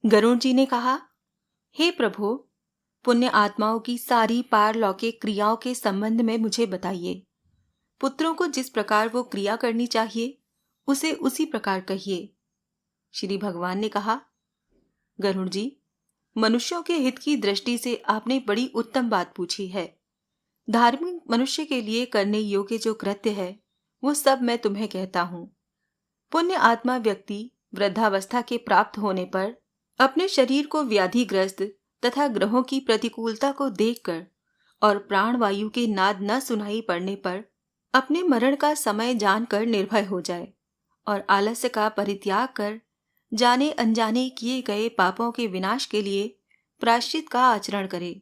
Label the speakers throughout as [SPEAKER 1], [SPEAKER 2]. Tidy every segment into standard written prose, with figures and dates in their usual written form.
[SPEAKER 1] गरुड़ जी ने कहा, हे प्रभु, पुण्य आत्माओं की सारी पारलौकिक क्रियाओं के संबंध में मुझे बताइए। पुत्रों को जिस प्रकार वो क्रिया करनी चाहिए उसे उसी प्रकार कहिए। श्री भगवान ने कहा, गरुड़ जी, मनुष्यों के हित की दृष्टि से आपने बड़ी उत्तम बात पूछी है। धार्मिक मनुष्य के लिए करने योग्य जो कृत्य है वो सब मैं तुम्हें कहता हूँ। पुण्य आत्मा व्यक्ति वृद्धावस्था के प्राप्त होने पर अपने शरीर को व्याधिग्रस्त तथा ग्रहों की प्रतिकूलता को देखकर और प्राणवायु के नाद न सुनाई पड़ने पर अपने मरण का समय जानकर निर्भय हो जाए और आलस्य का परित्याग कर जाने अनजाने किए गए पापों के विनाश के लिए प्रायश्चित का आचरण करे।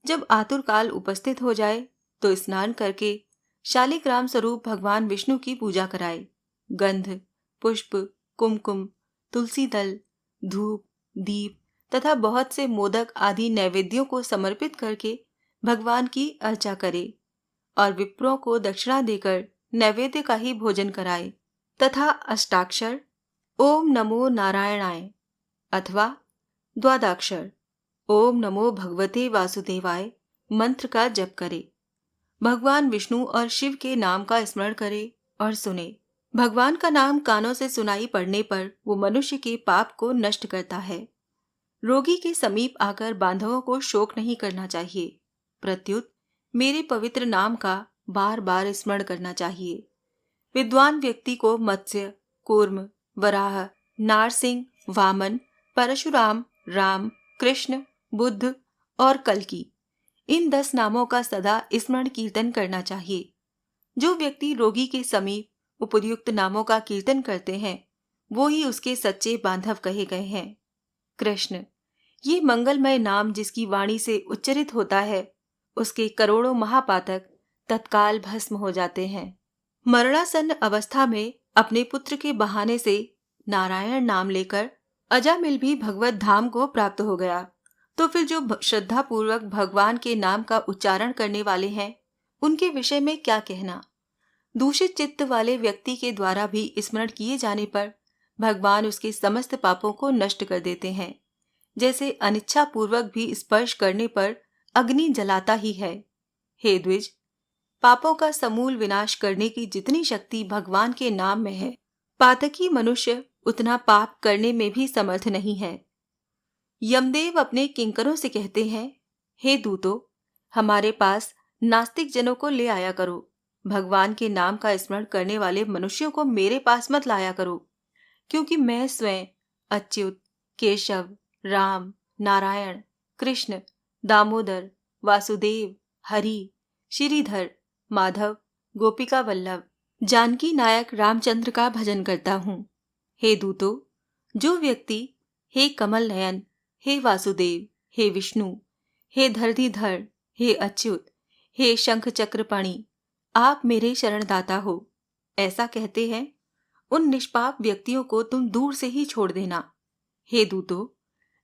[SPEAKER 1] जब आतुर काल उपस्थित हो जाए तो स्नान करके शालिग्राम स्वरूप भगवान विष्णु की पूजा कराए। गंध, पुष्प, कुमकुम, तुलसी दल, धूप, दीप तथा बहुत से मोदक आदि नैवेद्यों को समर्पित करके भगवान की अर्चा करे और विप्रों को दक्षिणा देकर नैवेद्य का ही भोजन कराए तथा अष्टाक्षर ओम नमो नारायणाय अथवा द्वादाक्षर ओम नमो भगवते वासुदेवाय मंत्र का जप करे। भगवान विष्णु और शिव के नाम का स्मरण करे और सुने। भगवान का नाम कानों से सुनाई पड़ने पर वो मनुष्य के पाप को नष्ट करता है। रोगी के समीप आकर बांधवों को शोक नहीं करना चाहिए, प्रत्युत मेरे पवित्र नाम का बार बार स्मरण करना चाहिए। विद्वान व्यक्ति को मत्स्य, कूर्म, वराह, नारसिंह, वामन, परशुराम, राम, कृष्ण, बुद्ध और कल्कि, इन 10 नामों का सदा स्मरण कीर्तन करना चाहिए। जो व्यक्ति रोगी के समीप उपयुक्त नामों का कीर्तन करते हैं वो ही उसके सच्चे बांधव कहे गए हैं। कृष्ण, ये मंगलमय नाम जिसकी वाणी से उच्चरित होता है उसके करोड़ों महापातक तत्काल भस्म हो जाते हैं। मरणासन्न अवस्था में अपने पुत्र के बहाने से नारायण नाम लेकर अजामिल भी भगवत धाम को प्राप्त हो गया, तो फिर जो श्रद्धा पूर्वक भगवान के नाम का उच्चारण करने वाले हैं उनके विषय में क्या कहना। दूषित चित्त वाले व्यक्ति के द्वारा भी स्मरण किए जाने पर भगवान उसके समस्त पापों को नष्ट कर देते हैं, जैसे अनिच्छा पूर्वक भी स्पर्श करने पर अग्नि जलाता ही है। हे द्विज, पापों का समूल विनाश करने की जितनी शक्ति भगवान के नाम में है, पातकी मनुष्य उतना पाप करने में भी समर्थ नहीं है। यमदेव अपने किंकरों से कहते हैं, हे दूतों, हमारे पास नास्तिक जनों को ले आया करो। भगवान के नाम का स्मरण करने वाले मनुष्यों को मेरे पास मत लाया करो, क्योंकि मैं स्वयं अच्युत, केशव, राम, नारायण, कृष्ण, दामोदर, वासुदेव, हरि, श्रीधर, माधव, गोपिका वल्लभ, जानकी नायक रामचंद्र का भजन करता हूँ। हे दूतों, जो व्यक्ति हे कमल नयन, हे वासुदेव, हे विष्णु, हे धरधीधर, हे अच्युत, हे शंख चक्रपाणि, आप मेरे शरणदाता हो, ऐसा कहते हैं, उन निष्पाप व्यक्तियों को तुम दूर से ही छोड़ देना। हे दूतों,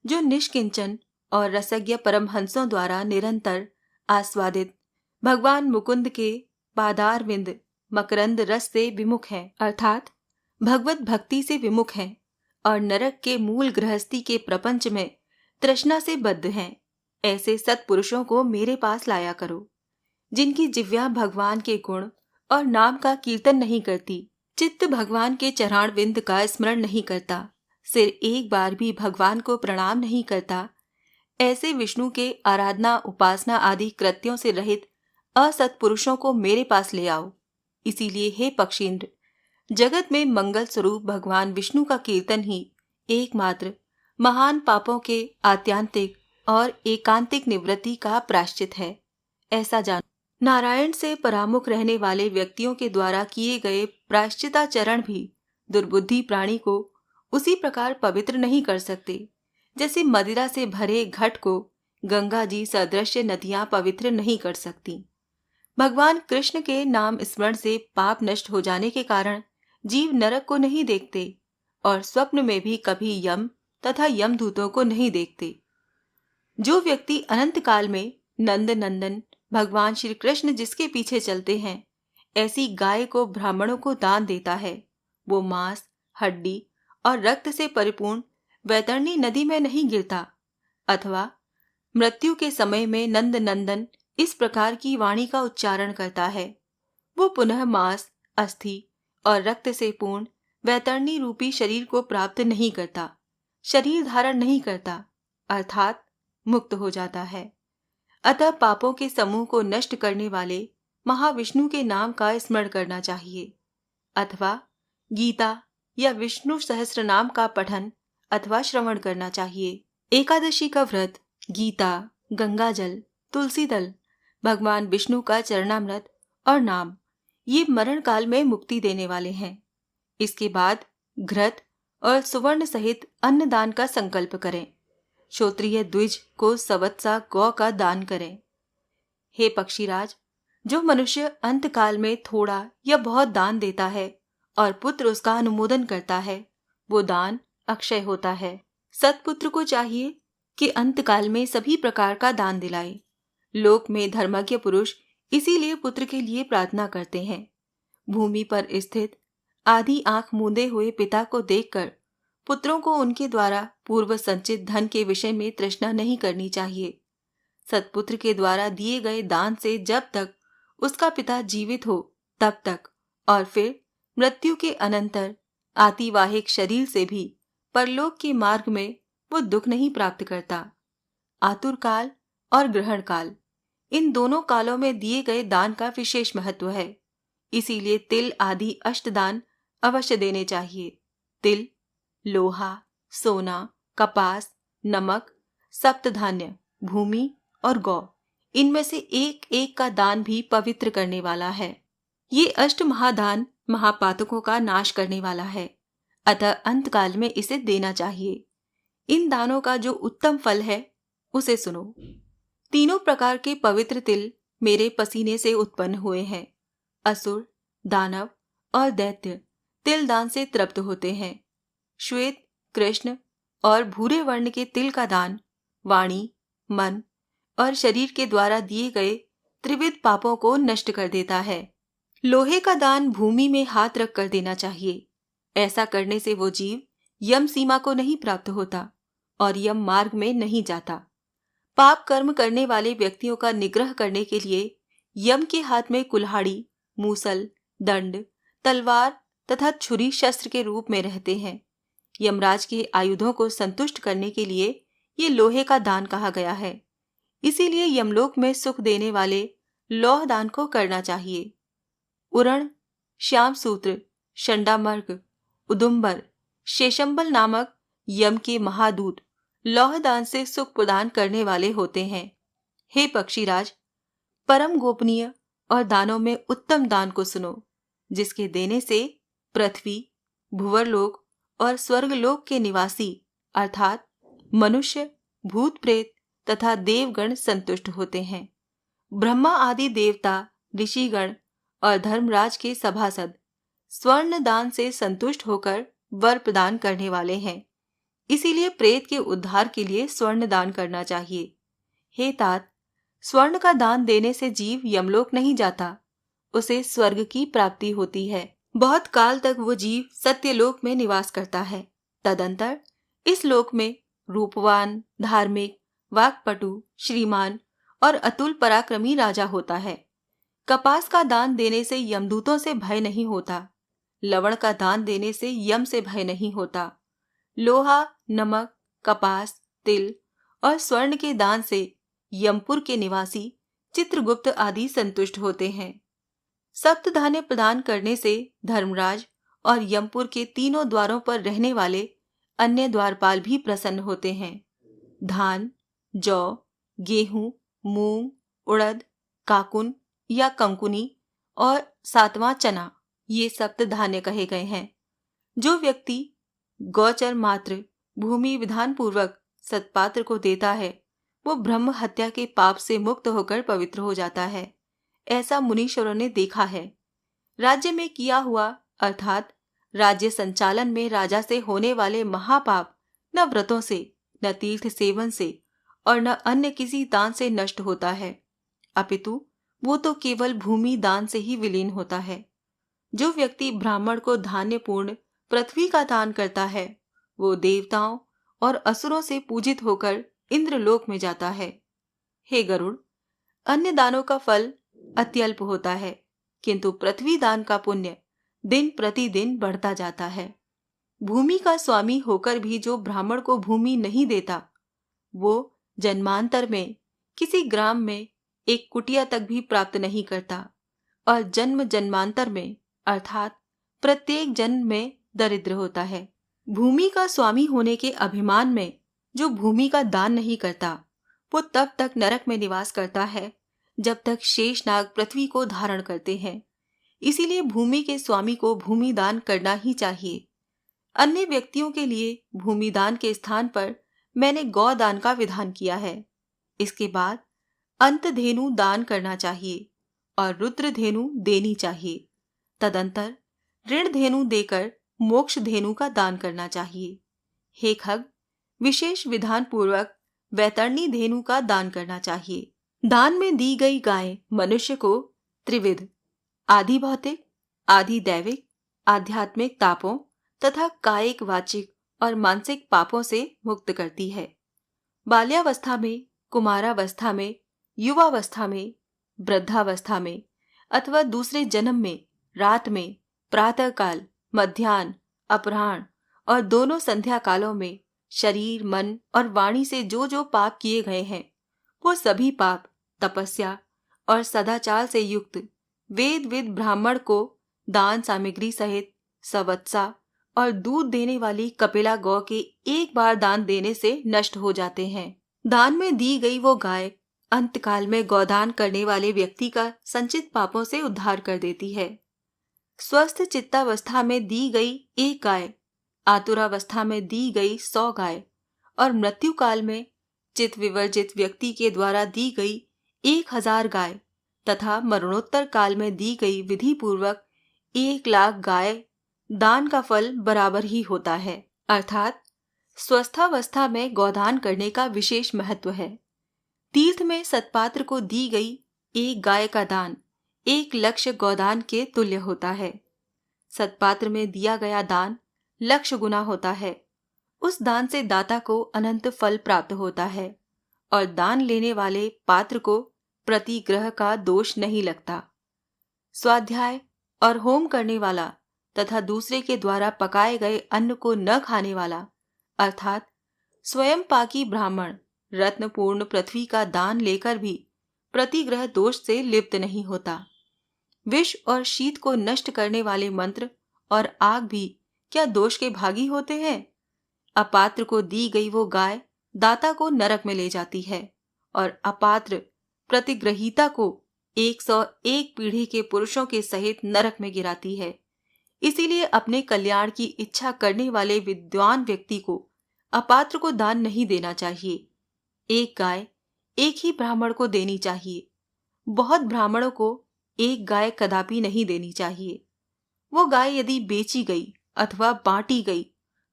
[SPEAKER 1] जो निष्किंचन और रसज्ञ परमहंसों द्वारा निरंतर आस्वादित भगवान मुकुंद के पादारविंद मकरंद रस से विमुख हैं, अर्थात भगवत भक्ति से विमुख हैं और नरक के मूल गृहस्थी के प्रपंच में तृष्णा से बद्ध हैं, ऐसे सत्पुरुषों को मेरे पास लाया करो, जिनकी जिह्वा भगवान के गुण और नाम का कीर्तन नहीं करती, चित्त भगवान के चरण विंद का स्मरण नहीं करता, सिर एक बार भी भगवान को प्रणाम नहीं करता। ऐसे विष्णु के आराधना, उपासना आदि कृत्यों से रहित असत्पुरुषों को मेरे पास ले आओ। इसीलिए हे पक्षींद्र, जगत में मंगल स्वरूप भगवान विष्णु का कीर्तन ही एकमात्र महान पापों के आत्यांतिक और एकांतिक निवृत्ति का प्रायश्चित है, ऐसा जानो। नारायण से परामुख रहने वाले व्यक्तियों के द्वारा किए गए प्रायश्चिताचरण भी दुर्बुद्धि प्राणी को उसी प्रकार पवित्र नहीं कर सकते, जैसे मदिरा से भरे घट को गंगा जी सदृश नदियां पवित्र नहीं कर सकती। भगवान कृष्ण के नाम स्मरण से पाप नष्ट हो जाने के कारण जीव नरक को नहीं देखते और स्वप्न में भी कभी यम तथा यमदूतों को नहीं देखते। जो व्यक्ति अनंत काल में नंद नंदन भगवान श्री कृष्ण जिसके पीछे चलते हैं, ऐसी गाय को ब्राह्मणों को दान देता है, वो मांस, हड्डी और रक्त से परिपूर्ण वैतरणी नदी में नहीं गिरता, अथवा मृत्यु के समय में नंद नंदन इस प्रकार की वाणी का उच्चारण करता है, वो पुनः मांस, अस्थि और रक्त से पूर्ण वैतरणी रूपी शरीर को प्राप्त नहीं करता, शरीर धारण नहीं करता, अर्थात मुक्त हो जाता है। अतः पापों के समूह को नष्ट करने वाले महाविष्णु के नाम का स्मरण करना चाहिए, अथवा गीता या विष्णु सहस्त्र नाम का पठन अथवा श्रवण करना चाहिए। एकादशी का व्रत, गीता, गंगाजल, तुलसी दल, भगवान विष्णु का चरणामृत और नाम, ये मरण काल में मुक्ति देने वाले हैं। इसके बाद घृत और सुवर्ण सहित अन्न दान का संकल्प करें। क्षत्रिय द्विज को सवत्सा गौ का दान करें। हे पक्षीराज, जो मनुष्य अंत काल में थोड़ा या बहुत दान देता है और पुत्र उसका अनुमोदन करता है, वो दान अक्षय होता है। सत्पुत्र को चाहिए कि अंत काल में सभी प्रकार का दान दिलाए। लोक में धर्मज्ञ पुरुष इसीलिए पुत्र के लिए प्रार्थना करते हैं। भूमि पर स्थित आधी आंख मूंदे हुए पिता को देखकर पुत्रों को उनके द्वारा पूर्व संचित धन के विषय में तृष्णा नहीं करनी चाहिए। सत्पुत्र के द्वारा दिए गए दान से जब तक उसका पिता जीवित हो तब तक, और फिर मृत्यु के अनंतर आतिवाहिक शरीर से भी परलोक के मार्ग में वो दुख नहीं प्राप्त करता। आतुर काल और ग्रहण काल, इन दोनों कालों में दिए गए दान का विशेष महत्व है। इसीलिए तिल आदि अष्टदान अवश्य देने चाहिए। तिल, लोहा, सोना, कपास, नमक, सप्तधान्य, भूमि और गौ, इनमें से एक एक का दान भी पवित्र करने वाला है। ये अष्ट महादान महापातकों का नाश करने वाला है, अतः अंतकाल में इसे देना चाहिए। इन दानों का जो उत्तम फल है उसे सुनो। तीनों प्रकार के पवित्र तिल मेरे पसीने से उत्पन्न हुए हैं। असुर, दानव और दैत्य तिल दान से तृप्त होते हैं। श्वेत, कृष्ण और भूरे वर्ण के तिल का दान वाणी, मन और शरीर के द्वारा दिए गए त्रिविध पापों को नष्ट कर देता है। लोहे का दान भूमि में हाथ रख कर देना चाहिए। ऐसा करने से वो जीव यम सीमा को नहीं प्राप्त होता और यम मार्ग में नहीं जाता। पाप कर्म करने वाले व्यक्तियों का निग्रह करने के लिए यम के हाथ में कुल्हाड़ी, मूसल, दंड, तलवार तथा छुरी शस्त्र के रूप में रहते हैं। यमराज के आयुधों को संतुष्ट करने के लिए ये लोहे का दान कहा गया है। इसीलिए यमलोक में सुख देने वाले लौह दान को करना चाहिए। उरण, श्याम सूत्र, शंडामर्ग, उदुम्बर, शेषंबल नामक यम के महादूत लौह दान से सुख प्रदान करने वाले होते हैं। हे पक्षीराज, परम गोपनीय और दानों में उत्तम दान को सुनो, जिसके देने से पृथ्वी, भुवरलोक और स्वर्गलोक के निवासी अर्थात मनुष्य, भूत प्रेत तथा देवगण संतुष्ट होते हैं। ब्रह्मा आदि देवता, ऋषिगण और धर्मराज के सभासद स्वर्ण दान से संतुष्ट होकर वर प्रदान करने वाले हैं। इसीलिए प्रेत के उद्धार के लिए स्वर्ण दान करना चाहिए। हे तात, स्वर्ण का दान देने से जीव यमलोक नहीं जाता, उसे स्वर्ग की प्राप्ति होती है। बहुत काल तक वो जीव सत्यलोक में निवास करता है। तदंतर इस लोक में रूपवान, धार्मिक, वाक्पटु, श्रीमान और अतुल पराक्रमी राजा होता है। कपास का दान देने से यमदूतों से भय नहीं होता। लवण का दान देने से यम से भय नहीं होता। लोहा, नमक, कपास, तिल और स्वर्ण के दान से यमपुर के निवासी चित्रगुप्त आदि संतुष्ट होते हैं। सप्तधान्य प्रदान करने से धर्मराज और यमपुर के तीनों द्वारों पर रहने वाले अन्य द्वारपाल भी प्रसन्न होते हैं। धान, जौ, गेहूं, मूंग, उड़द, काकुन या कंकुनी और सातवां चना, ये सप्तधान्य कहे गए हैं। जो व्यक्ति गौचर मात्र भूमि विधान पूर्वक सत्पात्र को देता है, वो ब्रह्म हत्या के पाप से मुक्त होकर पवित्र हो जाता है। ऐसा मुनीश्वरों ने देखा है। राज्य में किया हुआ अर्थात राज्य संचालन में राजा से होने वाले महापाप न व्रतों से, न तीर्थ सेवन से और न अन्य किसी दान से नष्ट होता है, अपितु वो तो केवल भूमि दान से ही विलीन होता है। जो व्यक्ति ब्राह्मण को धान्य पूर्ण पृथ्वी का दान करता है, वो देवताओं और असुरों से पूजित होकर इंद्रलोक में जाता है। हे गरुड़, अन्य दानों का फल अत्यल्प होता है, किंतु पृथ्वी दान का पुण्य दिन प्रतिदिन बढ़ता जाता है। भूमि का स्वामी होकर भी जो ब्राह्मण को भूमि नहीं देता, वो जन्मांतर में किसी ग्राम में एक कुटिया तक भी प्राप्त नहीं करता और जन्म जन्मांतर में अर्थात प्रत्येक जन्म में दरिद्र होता है। भूमि का स्वामी होने के अभिमान में जो भूमि का दान नहीं करता, वो तब तक नरक में निवास करता है जब तक शेषनाग पृथ्वी को धारण करते हैं। इसीलिए भूमि के स्वामी को भूमि दान करना ही चाहिए। अन्य व्यक्तियों के लिए भूमि दान के स्थान पर मैंने गौ दान का विधान किया है। इसके बाद अंतधेनु दान करना चाहिए और रुद्र धेनु देनी चाहिए। तदंतर ऋण धेनु देकर मोक्ष धेनु का दान करना चाहिए। हे खग, विशेष विधान पूर्वक वैतरणी धेनु का दान करना चाहिए। दान में दी गई गाय मनुष्य को त्रिविध आदि भौतिक, आदि दैविक, आध्यात्मिक तापों तथा कायिक, वाचिक और मानसिक पापों से मुक्त करती है। बाल्यावस्था में, कुमारावस्था में, युवावस्था में, वृद्धावस्था में अथवा दूसरे जन्म में, रात में, प्रातःकाल, मध्याह्न, अपराह्न और दोनों संध्या कालों में शरीर, मन और वाणी से जो जो पाप किए गए हैं, वो सभी पाप तपस्या और सदाचार से युक्त वेदविद ब्राह्मण को दान सामग्री सहित सवत्सा और दूध देने वाली कपिला गौ के एक बार दान देने से नष्ट हो जाते हैं। दान में दी गई वो गाय अंतकाल में गौदान करने वाले व्यक्ति का संचित पापों से उद्धार कर देती है। स्वस्थ चित्तावस्था में दी गई एक गाय, आतुरावस्था में दी गई 100 गाय और मृत्यु काल में चित्त विवर्जित व्यक्ति के द्वारा दी गई 1000 गाय तथा मरणोत्तर काल में दी गई विधि पूर्वक 1,00,000 गाय दान का फल बराबर ही होता है। अर्थात स्वस्थावस्था में गौदान करने का विशेष महत्व है। तीर्थ में सत्पात्र को दी गई एक गाय का दान 1 लक्ष गौदान के तुल्य होता है। सत्पात्र में दिया गया दान लक्ष गुना होता है। उस दान से दाता को अनंत फल प्राप्त होता है और दान लेने वाले पात्र को प्रतिग्रह का दोष नहीं लगता। स्वाध्याय और होम करने वाला तथा दूसरे के द्वारा पकाए गए अन्न को न खाने वाला अर्थात स्वयं पाकी ब्राह्मण रत्नपूर्ण पृथ्वी का दान लेकर भी प्रतिग्रह दोष से लिप्त नहीं होता। विष और शीत को नष्ट करने वाले मंत्र और आग भी क्या दोष के भागी होते हैं? अपात्र को दी गई वो गाय दाता को नरक में ले जाती है और अपात्र प्रतिग्रहीता को 101 पीढ़ी के पुरुषों के सहित नरक में गिराती है। इसीलिए अपने कल्याण की इच्छा करने वाले विद्वान व्यक्ति को अपात्र को दान नहीं देना चाहिए। एक गाय एक ही ब्राह्मण को देनी चाहिए। बहुत ब्राह्मणों को एक गाय कदापि नहीं देनी चाहिए। वो गाय यदि बेची गई अथवा बांटी गई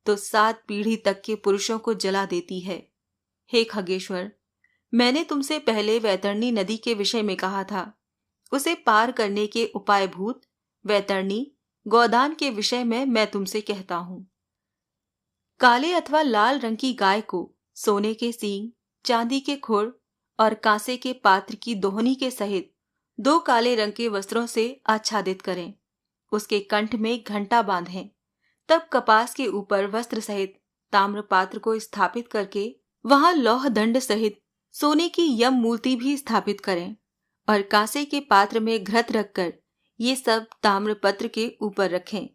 [SPEAKER 1] तो 7 पीढ़ी तक के पुरुषों को जला देती है। हे खगेश्वर, मैंने तुमसे पहले वैतरणी नदी के विषय में कहा था। उसे पार करने के उपायभूत वैतरणी गौदान के विषय में मैं तुमसे कहता हूं। काले अथवा लाल रंग की गाय को सोने के सींग, चांदी के खुर और कांसे के पात्र की दोहनी के सहित 2 काले रंग के वस्त्रों से आच्छादित करें। उसके कंठ में घंटा बांधें। तब कपास के ऊपर वस्त्र सहित ताम्र पात्र को स्थापित करके वहां लौह दंड सहित सोने की यम मूर्ति भी स्थापित करें और कांसे के पात्र में घृत रखकर ये सब ताम्र पत्र के ऊपर रखें।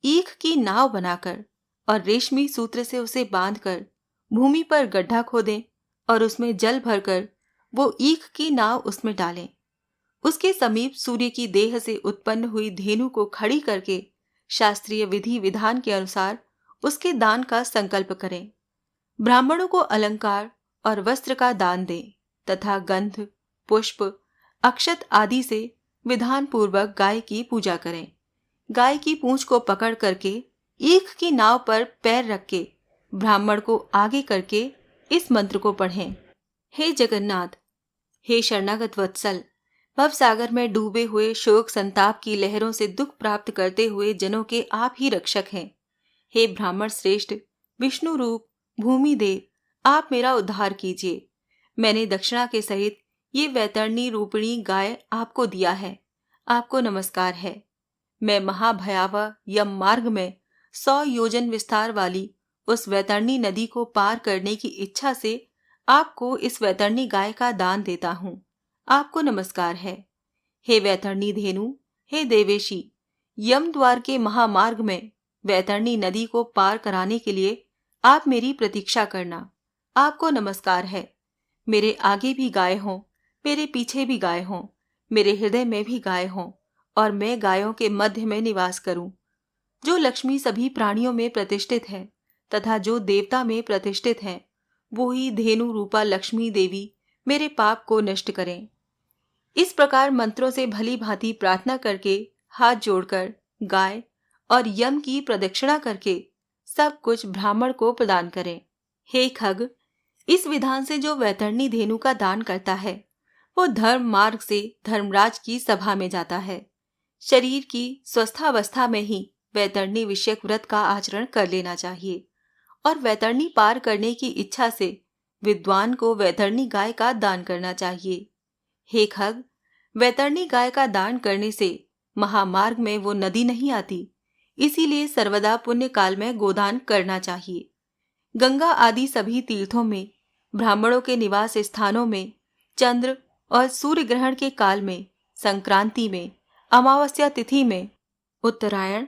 [SPEAKER 1] ईख की नाव बनाकर और रेशमी सूत्र से उसे बांधकर भूमि पर गड्ढा खोदें और उसमें जल भरकर वो ईख की नाव उसमें डालें। उसके समीप सूर्य की देह से उत्पन्न हुई धेनु को खड़ी करके शास्त्रीय विधि विधान के अनुसार उसके दान का संकल्प करें। ब्राह्मणों को अलंकार और वस्त्र का दान दें तथा गंध, पुष्प, अक्षत आदि से विधान पूर्वक गाय की पूजा करें। गाय की पूंछ को पकड़ करके ईख की नाव पर पैर रख के ब्राह्मण को आगे करके इस मंत्र को पढ़ें। हे जगन्नाथ, हे शरणागत वत्सल, भवसागर में डूबे हुए शोक संताप की लहरों से दुख प्राप्त करते हुए जनों के आप ही रक्षक हैं। हे ब्राह्मण श्रेष्ठ, विष्णु रूप भूमि देव, आप मेरा उद्धार कीजिए। मैंने दक्षिणा के सहित ये वैतरणी रूपिणी गाय आपको दिया है। आपको नमस्कार है। मैं महाभयावह यम मार्ग में 100 योजन विस्तार वाली उस वैतरणी नदी को पार करने की इच्छा से आपको इस वैतरणी गाय का दान देता हूँ। आपको नमस्कार है। हे वैतरणी धेनु, हे देवेशी, यम द्वार के महामार्ग में वैतरणी नदी को पार कराने के लिए आप मेरी प्रतीक्षा करना। आपको नमस्कार है। मेरे आगे भी गाय हों, मेरे पीछे भी गाय हों, मेरे हृदय में भी गाय हों, और मैं गायों के मध्य में निवास करूं। जो लक्ष्मी सभी प्राणियों में प्रतिष्ठित है तथा जो देवता में प्रतिष्ठित हैं, वो ही धेनु रूपा लक्ष्मी देवी मेरे पाप को नष्ट करें। इस प्रकार मंत्रों से भली भांति प्रार्थना करके, हाथ जोड़कर, गाय और यम की प्रदक्षिणा करके सब कुछ ब्राह्मण को प्रदान करें। हे खग, इस विधान से जो वैतरणी धेनु का दान करता है, वो धर्म मार्ग से धर्मराज की सभा में जाता है। शरीर की स्वस्थावस्था में ही वैतरणी विषयक व्रत का आचरण कर लेना चाहिए और वैतरणी पार करने की इच्छा से विद्वान को वैतरणी गाय का दान करना चाहिए। हे खग, वैतरणी गाय का दान करने से महामार्ग में वो नदी नहीं आती, इसीलिए सर्वदा पुण्य काल में गोदान करना चाहिए। गंगा आदि सभी तीर्थों में, ब्राह्मणों के निवास स्थानों में, चंद्र और सूर्य ग्रहण के काल में, संक्रांति में, अमावस्या तिथि में, उत्तरायण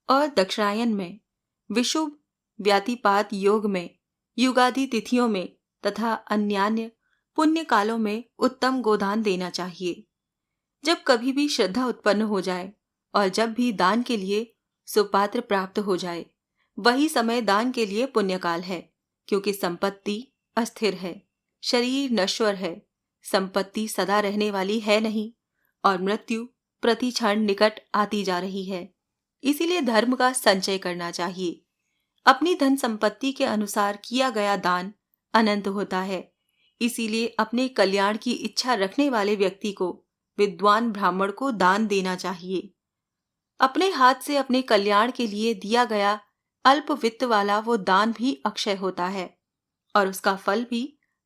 [SPEAKER 1] और दक्षिणायन में, विषुव व्यातिपात योग में, युगादि तिथियों में तथा अन्यान्य पुण्य कालों में उत्तम गोदान देना चाहिए। जब कभी भी श्रद्धा उत्पन्न हो जाए और जब भी दान के लिए सुपात्र प्राप्त हो जाए, वही समय दान के लिए पुण्यकाल है, क्योंकि संपत्ति अस्थिर है, शरीर नश्वर है, संपत्ति सदा रहने वाली है नहीं और मृत्यु प्रति क्षण निकट आती जा रही है। इसीलिए धर्म का संचय करना चाहिए। अपनी धन संपत्ति के अनुसार किया गया दान अनंत होता है। इसीलिए अपने कल्याण की इच्छा रखने वाले व्यक्ति को, विद्वान ब्राह्मण को दान देना चाहिए। अपने हाथ से अपने कल्याण के लिए दिया गया अल्प वित्त वाला वो दान भी अक्षय होता है और उसका फल भी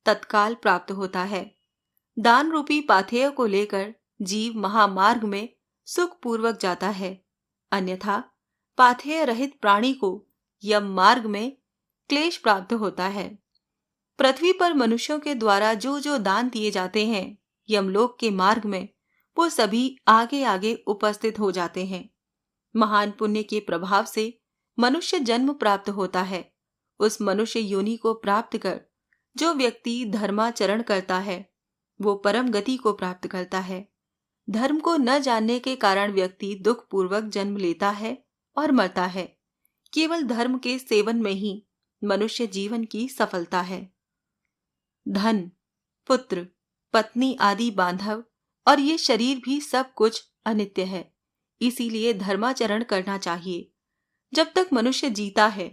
[SPEAKER 1] तत्काल प्राप्त होता है। दान रूपी पाथेय को लेकर जीव महामार्ग में सुखपूर्वक जाता है, अन्यथा पाथेय रहित प्राणी को यम मार्ग में क्लेश प्राप्त होता है। पृथ्वी पर मनुष्यों के द्वारा जो जो दान दिए जाते हैं, यमलोक के मार्ग में वो सभी आगे आगे उपस्थित हो जाते हैं। महान पुण्य के प्रभाव से मनुष्य जन्म प्राप्त होता है। उस मनुष्य योनि को प्राप्त कर जो व्यक्ति धर्माचरण करता है, वो परम गति को प्राप्त करता है। धर्म को न जानने के कारण व्यक्ति दुख पूर्वक जन्म लेता है और मरता है। केवल धर्म के सेवन में ही मनुष्य जीवन की सफलता है। धन, पुत्र, पत्नी आदि बांधव और ये शरीर भी सब कुछ अनित्य है, इसीलिए धर्माचरण करना चाहिए। जब तक मनुष्य जीता है,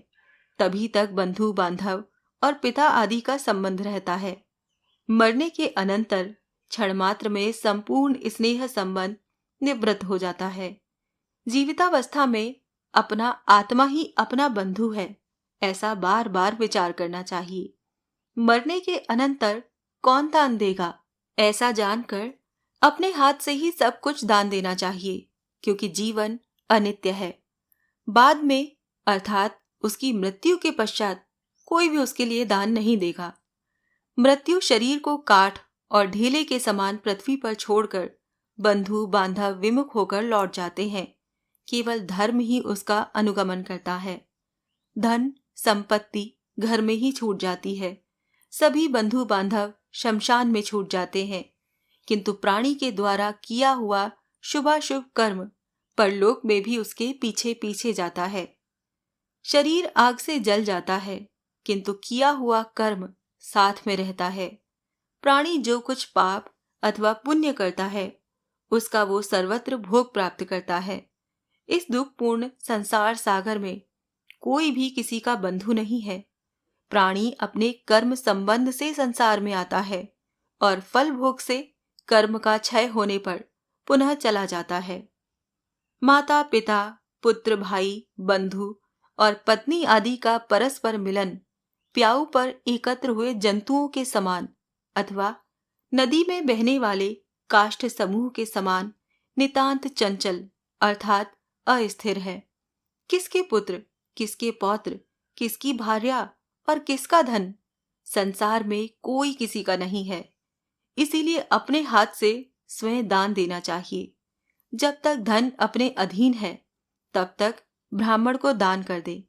[SPEAKER 1] तभी तक बंधु बांधव और पिता आदि का संबंध रहता है। मरने के अनंतर क्षण मात्र में संपूर्ण स्नेह संबंध निवृत्त हो जाता है। जीवितावस्था में अपना आत्मा ही अपना बंधु है, ऐसा बार बार विचार करना चाहिए। मरने के अनंतर कौन दान देगा, ऐसा जानकर अपने हाथ से ही सब कुछ दान देना चाहिए, क्योंकि जीवन अनित्य है। बाद में अर्थात उसकी मृत्यु के पश्चात कोई भी उसके लिए दान नहीं देगा। मृत्यु शरीर को काठ और ढेले के समान पृथ्वी पर छोड़कर बंधु बांधव विमुख होकर लौट जाते हैं। केवल धर्म ही उसका अनुगमन करता है। धन संपत्ति घर में ही छूट जाती है। सभी बंधु बांधव शमशान में छूट जाते हैं, किंतु प्राणी के द्वारा किया हुआ शुभाशुभ कर्म परलोक में भी उसके पीछे पीछे जाता है। शरीर आग से जल जाता है, किंतु किया हुआ कर्म साथ में रहता है। प्राणी जो कुछ पाप अथवा पुण्य करता है, उसका वो सर्वत्र भोग प्राप्त करता है। इस दुखपूर्ण संसार सागर में कोई भी किसी का बंधु नहीं है। प्राणी अपने कर्म संबंध से संसार में आता है और फल भोग से कर्म का क्षय होने पर पुनः चला जाता है। माता पिता, पुत्र भाई, बंधु और पत्नी आदि का परस्पर मिलन प्याऊ पर एकत्र हुए जंतुओं के समान अथवा नदी में बहने वाले काष्ठ समूह के समान नितांत चंचल अर्थात अस्थिर है। किसके पुत्र, किसके पौत्र, किसकी भार्या और किसका धन, संसार में कोई किसी का नहीं है। इसीलिए अपने हाथ से स्वयं दान देना चाहिए। जब तक धन अपने अधीन है तब तक ब्राह्मण को दान कर दे,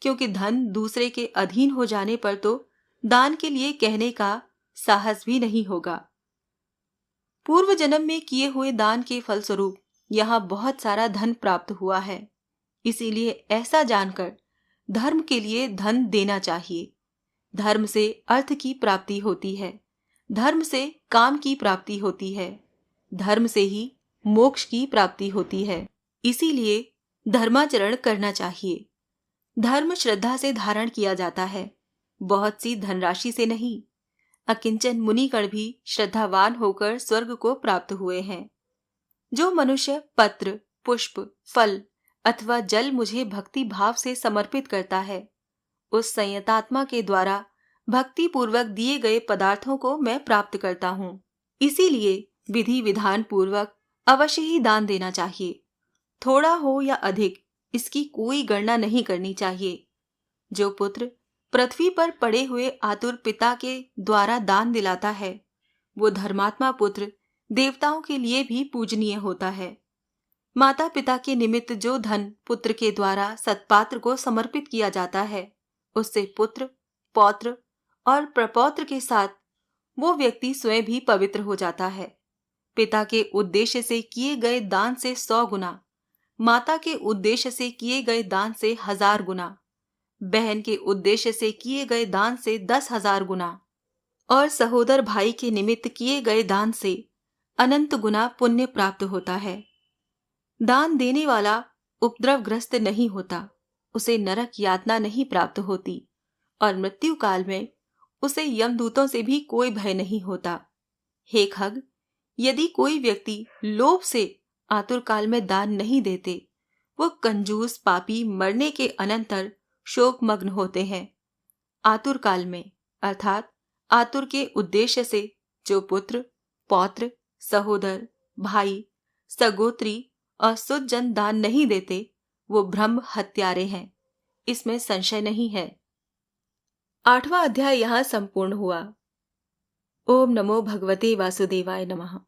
[SPEAKER 1] क्योंकि धन दूसरे के अधीन हो जाने पर तो दान के लिए कहने का साहस भी नहीं होगा। पूर्व जन्म में किए हुए दान के फलस्वरूप यहाँ बहुत सारा धन प्राप्त हुआ है। इसीलिए ऐसा जानकर धर्म के लिए धन देना चाहिए। धर्म से अर्थ की प्राप्ति होती है, धर्म से काम की प्राप्ति होती है, धर्म से ही मोक्ष की प्राप्ति होती है। इसीलिए धर्माचरण करना चाहिए। धर्म श्रद्धा से धारण किया जाता है, बहुत सी धनराशि से नहीं। अकिंचन मुनिगण भी श्रद्धावान होकर स्वर्ग को प्राप्त हुए हैं। जो मनुष्य पत्र, पुष्प, फल अथवा जल मुझे भक्ति भाव से समर्पित करता है, उस संयतात्मा के द्वारा भक्ति पूर्वक दिए गए पदार्थों को मैं प्राप्त करता हूँ। इसीलिए विधि विधान पूर्वक अवश्य ही दान देना चाहिए। थोड़ा हो या अधिक, इसकी कोई गणना नहीं करनी चाहिए। जो पुत्र पृथ्वी पर पड़े हुए आतुर पिता के द्वारा दान दिलाता है, वो धर्मात्मा पुत्र देवताओं के लिए भी पूजनीय होता है। माता पिता के निमित्त जो धन पुत्र के द्वारा सत्पात्र को समर्पित किया जाता है, उससे पुत्र, पौत्र और प्रपौत्र के साथ वो व्यक्ति स्वयं भी पवित्र हो जाता है। पिता के उद्देश्य से किए गए दान से 100 गुना, माता के उद्देश्य से किए गए दान से 1000 गुना, बहन के उद्देश्य से किए गए दान से 10,000 गुना और सहोदर भाई के निमित्त किए गए दान से अनंत गुना पुण्य प्राप्त होता है। दान देने वाला उपद्रवग्रस्त नहीं होता, उसे नरक यातना नहीं प्राप्त होती और मृत्यु काल में उसे यमदूतों से भी कोई भय नहीं होता। हे खग, यदि कोई व्यक्ति लोभ से आतुर काल में दान नहीं देते, वो कंजूस पापी मरने के अनंतर शोकमग्न होते हैं। आतुर काल में अर्थात आतुर के उद्देश्य से जो पुत्र, पौत्र, सहोदर, भाई, सगोत्री और सुजन दान नहीं देते, वो ब्रह्म हत्यारे हैं, इसमें संशय नहीं है। 8वां अध्याय यहाँ संपूर्ण हुआ। ओम नमो भगवते वासुदेवाय नमः।